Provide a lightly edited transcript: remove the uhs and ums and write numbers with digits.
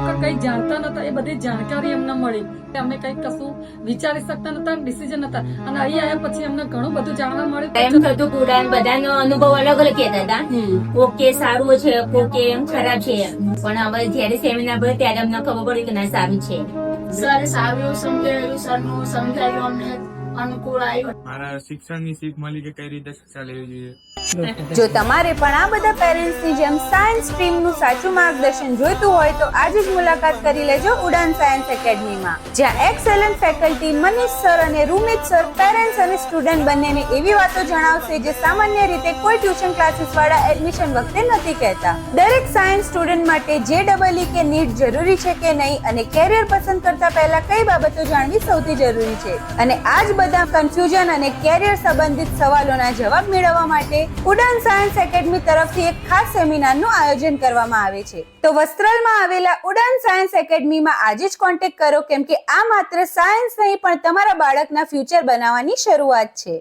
લોકો કઈ જાણતા નતા, એ બધી જાણકારી એમને મળી. અમે કઈ કશું વિચારી શકતા નતા, ડિસિઝન નતા, અને અહીં આવ્યા પછી અમને ઘણું બધું જાણવા મળ્યું. એમ થતું કે ઉડાન બધાનો અનુભવ અલગ અલગ કહેતા હતા, કોકે સારું છે, કોકે એમ ખરાબ છે, પણ હવે જયારે સેમિનાર ભરે ત્યારે અમને ખબર પડી કે ના સારું છે. સર સારું એવું સમજાવ્યું, સરનું સમજાયું, અમને અનુકૂળ આવ્યું. મારા શિક્ષણની શીખ મળી કે કઈ રીતે શિક્ષા લેવી જોઈએ. જો તમારે પણ આ બધા પેરેન્ટ્સની જેમ સાયન્સ સ્ટ્રીમનું સાચું માર્ગદર્શન જોઈતું હોય તો આજે જ મુલાકાત કરી લેજો ઉડાન સાયન્સ એકેડમીમાં, જ્યાં એક્સેલન્ટ ફેકલ્ટી મનીષ સર અને રૂમિત સર પેરેન્ટ્સ અને સ્ટુડન્ટ બંનેને એવી વાતો જણાવશે જે સામાન્ય રીતે કોઈ ટ્યુશન ક્લાસીસ વાળા એડમિશન વખતે નથી કહેતા. દરેક સાયન્સ સ્ટુડન્ટ માટે JEE કે નીટ જરૂરી છે કે નહીં, અને કેરિયર પસંદ કરતા પહેલા કઈ બાબતો જાણવી સૌથી જરૂરી છે, અને આ જ બધા કન્ફ્યુઝન અને કેરિયર સંબંધિત સવાલોના જવાબ મેળવવા માટે ઉડાન સાયન્સ એકેડમી તરફથી એક ખાસ સેમિનારનું આયોજન કરવામાં આવે છે. તો વસ્ત્રાલમાં આવેલા ઉડાન સાયન્સ એકેડમીમાં આજે જ કોન્ટેક્ટ કરો, કેમ કે આ માત્ર સાયન્સ નહીં પણ તમારા બાળકના ફ્યુચર બનાવવાની શરૂઆત છે.